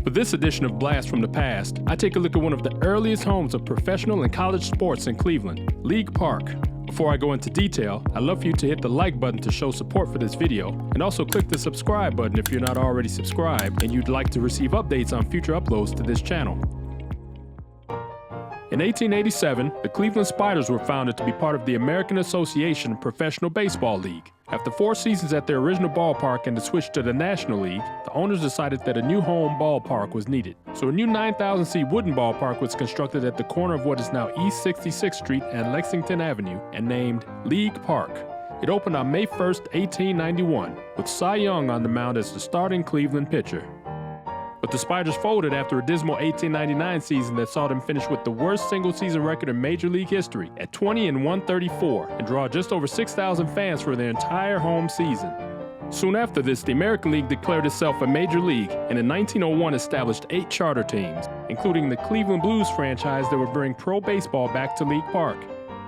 For this edition of Blast from the Past, I take a look at one of the earliest homes of professional and college sports in Cleveland, League Park. Before I go into detail, I'd love for you to hit the like button to show support for this video, and also click the subscribe button if you're not already subscribed and you'd like to receive updates on future uploads to this channel. In 1887, the Cleveland Spiders were founded to be part of the American Association of Professional Baseball League. After 4 seasons at their original ballpark and the switch to the National League, the owners decided that a new home ballpark was needed. So a new 9,000-seat wooden ballpark was constructed at the corner of what is now East 66th Street and Lexington Avenue and named League Park. It opened on May 1st, 1891, with Cy Young on the mound as the starting Cleveland pitcher. But the Spiders folded after a dismal 1899 season that saw them finish with the worst single-season record in Major League history at 20-134 and draw just over 6,000 fans for their entire home season. Soon after this, the American League declared itself a major league and in 1901 established 8 charter teams, including the Cleveland Blues franchise that would bring pro baseball back to League Park.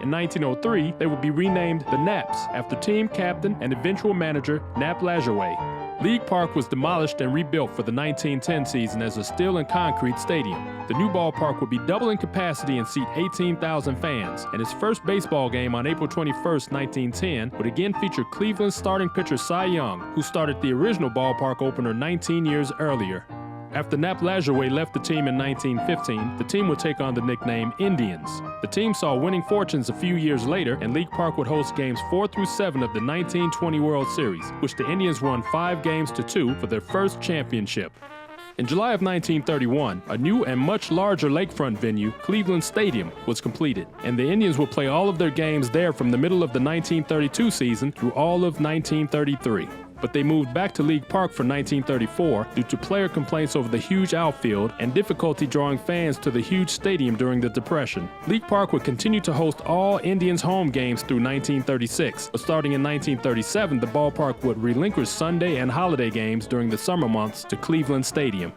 In 1903, they would be renamed the Naps after team captain and eventual manager Nap Lajoie. League Park was demolished and rebuilt for the 1910 season as a steel and concrete stadium. The new ballpark would be double in capacity and seat 18,000 fans, and its first baseball game on April 21, 1910 would again feature Cleveland's starting pitcher Cy Young, who started the original ballpark opener 19 years earlier. After Nap Lajoie left the team in 1915, the team would take on the nickname Indians. The team saw winning fortunes a few years later, and League Park would host games 4 through 7 of the 1920 World Series, which the Indians won 5-2 for their first championship. In July of 1931, a new and much larger lakefront venue, Cleveland Stadium, was completed, and the Indians would play all of their games there from the middle of the 1932 season through all of 1933. But they moved back to League Park for 1934 due to player complaints over the huge outfield and difficulty drawing fans to the huge stadium during the Depression. League Park would continue to host all Indians home games through 1936, but starting in 1937, the ballpark would relinquish Sunday and holiday games during the summer months to Cleveland Stadium.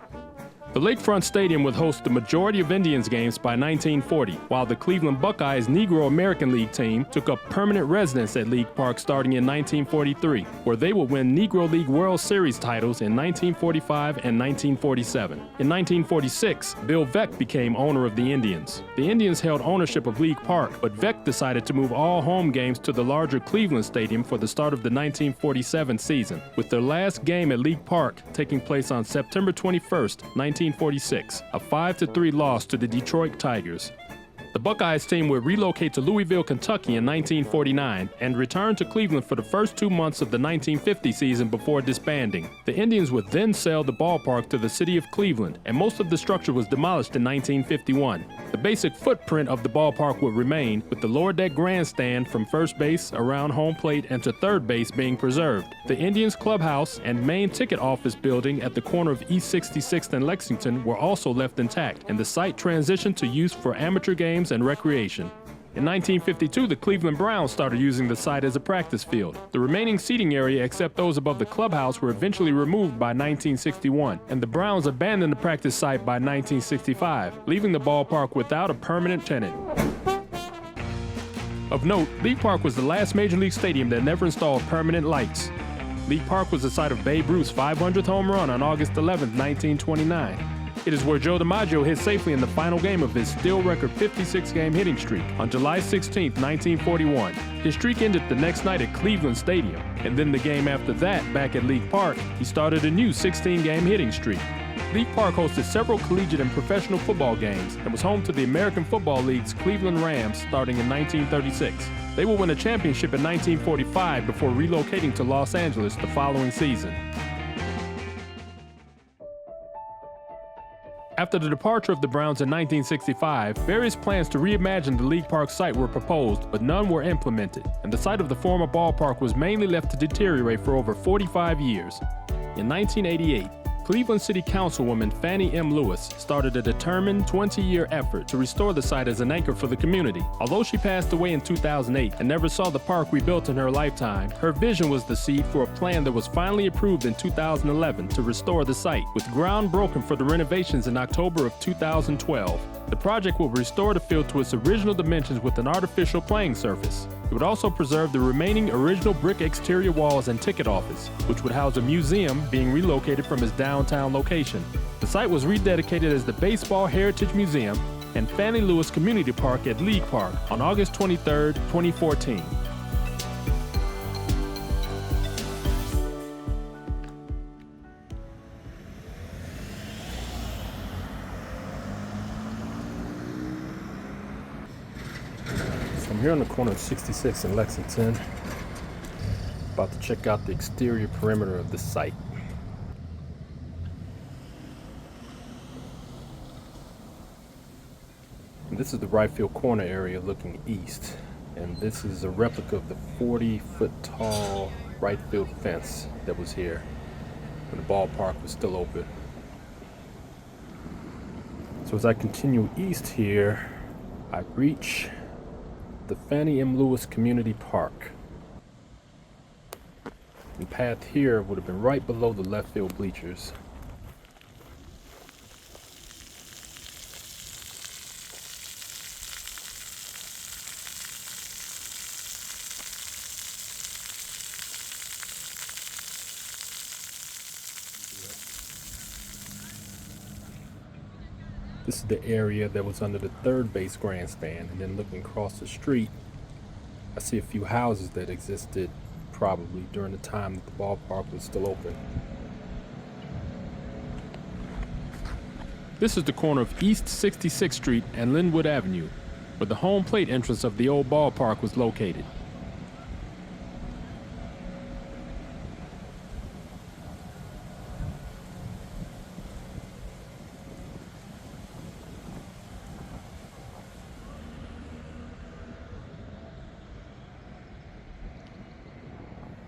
The Lakefront Stadium would host the majority of Indians games by 1940, while the Cleveland Buckeyes Negro American League team took up permanent residence at League Park starting in 1943, where they would win Negro League World Series titles in 1945 and 1947. In 1946, Bill Veeck became owner of the Indians. The Indians held ownership of League Park, but Veeck decided to move all home games to the larger Cleveland Stadium for the start of the 1947 season, with their last game at League Park taking place on September 21st, 1946, a 5-3 loss to the Detroit Tigers. The Buckeyes team would relocate to Louisville, Kentucky in 1949 and return to Cleveland for the first 2 months of the 1950 season before disbanding. The Indians would then sell the ballpark to the city of Cleveland, and most of the structure was demolished in 1951. The basic footprint of the ballpark would remain, with the lower deck grandstand from first base, around home plate, and to third base being preserved. The Indians clubhouse and main ticket office building at the corner of East 66th and Lexington were also left intact, and the site transitioned to use for amateur games and recreation. In 1952, the Cleveland Browns started using the site as a practice field. The remaining seating area, except those above the clubhouse, were eventually removed by 1961, and the Browns abandoned the practice site by 1965, leaving the ballpark without a permanent tenant. Of note, League Park was the last Major League stadium that never installed permanent lights. League Park was the site of Babe Ruth's 500th home run on August 11, 1929. It is where Joe DiMaggio hit safely in the final game of his still record 56-game hitting streak on July 16, 1941. His streak ended the next night at Cleveland Stadium, and then the game after that, back at League Park, he started a new 16-game hitting streak. League Park hosted several collegiate and professional football games and was home to the American Football League's Cleveland Rams starting in 1936. They would win a championship in 1945 before relocating to Los Angeles the following season. After the departure of the Browns in 1965, various plans to reimagine the League Park site were proposed, but none were implemented, and the site of the former ballpark was mainly left to deteriorate for over 45 years. In 1988, Cleveland City Councilwoman Fannie M. Lewis started a determined 20-year effort to restore the site as an anchor for the community. Although she passed away in 2008 and never saw the park rebuilt in her lifetime, her vision was the seed for a plan that was finally approved in 2011 to restore the site, with ground broken for the renovations in October of 2012. The project will restore the field to its original dimensions with an artificial playing surface. It would also preserve the remaining original brick exterior walls and ticket office, which would house a museum being relocated from its downtown location. The site was rededicated as the Baseball Heritage Museum and Fannie Lewis Community Park at League Park on August 23, 2014. I'm here on the corner of 66 and Lexington, about to check out the exterior perimeter of this site. And this is the right field corner area looking east, and this is a replica of the 40-foot tall right field fence that was here when the ballpark was still open. So as I continue east here, I reach the Fannie M. Lewis Community Park. The path here would have been right below the left field bleachers. This is the area that was under the third base grandstand, and then looking across the street, I see a few houses that existed probably during the time that the ballpark was still open. This is the corner of East 66th Street and Linwood Avenue, where the home plate entrance of the old ballpark was located.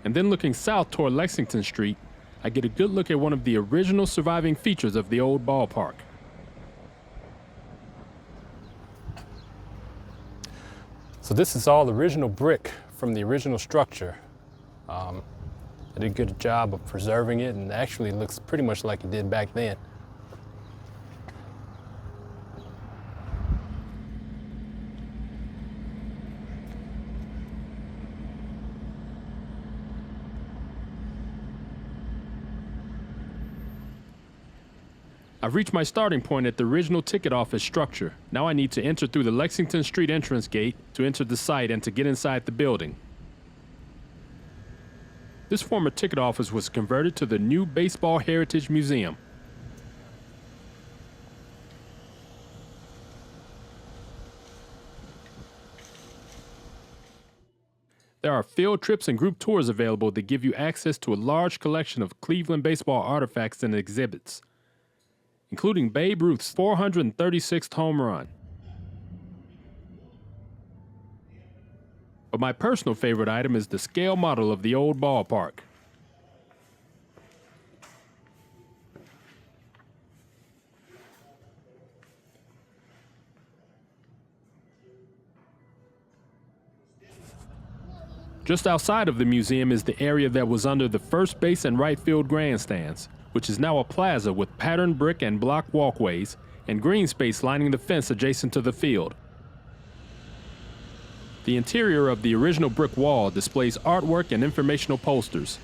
And then looking south toward Lexington Street, I get a good look at one of the original surviving features of the old ballpark. So this is all original brick from the original structure. I did a good job of preserving it, and actually it looks pretty much like it did back then. I've reached my starting point at the original ticket office structure. Now I need to enter through the Lexington Street entrance gate to enter the site and to get inside the building. This former ticket office was converted to the new Baseball Heritage Museum. There are field trips and group tours available that give you access to a large collection of Cleveland baseball artifacts and exhibits, including Babe Ruth's 436th home run. But my personal favorite item is the scale model of the old ballpark. Just outside of the museum is the area that was under the first base and right field grandstands, which is now a plaza with patterned brick and block walkways and green space lining the fence adjacent to the field. The interior of the original brick wall displays artwork and informational posters.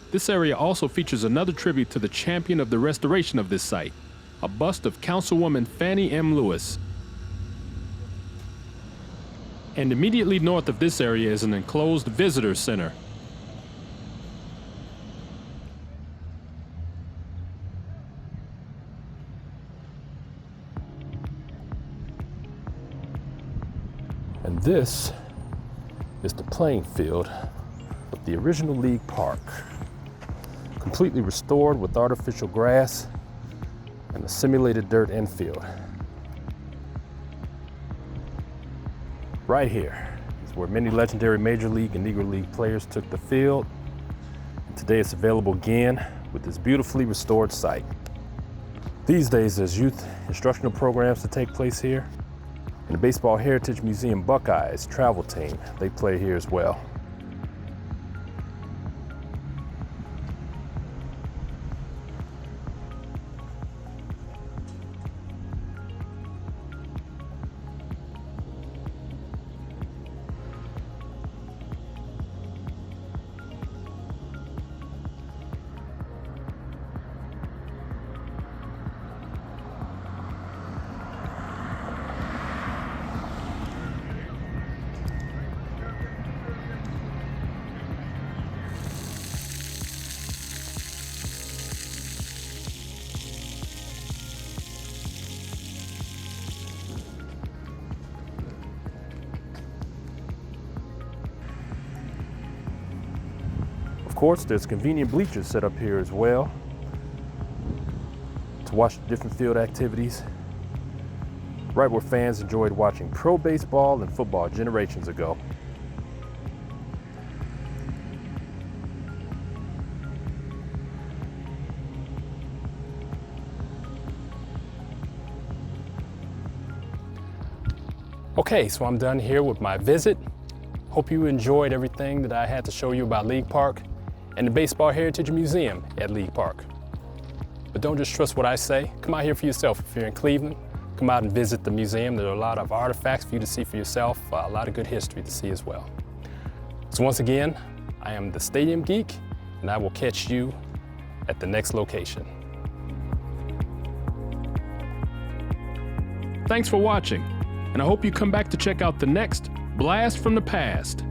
This area also features another tribute to the champion of the restoration of this site, a bust of Councilwoman Fannie M. Lewis. And immediately north of this area is an enclosed visitor center. And this is the playing field of the original league park, completely restored with artificial grass and a simulated dirt infield. Right here is where many legendary Major League and Negro League players took the field. And today it's available again with this beautifully restored site. These days there's youth instructional programs to take place here. And the Baseball Heritage Museum Buckeyes travel team, they play here as well. course, there's convenient bleachers set up here as well to watch the different field activities, right where fans enjoyed watching pro baseball and football generations ago. Okay, so I'm done here with my visit. Hope you enjoyed everything that I had to show you about League Park and the Baseball Heritage Museum at League Park. But don't just trust what I say. Come out here for yourself. If you're in Cleveland, come out and visit the museum. There are a lot of artifacts for you to see for yourself, a lot of good history to see as well. So once again, I am the Stadium Geek, and I will catch you at the next location. Thanks for watching, and I hope you come back to check out the next Blast from the Past.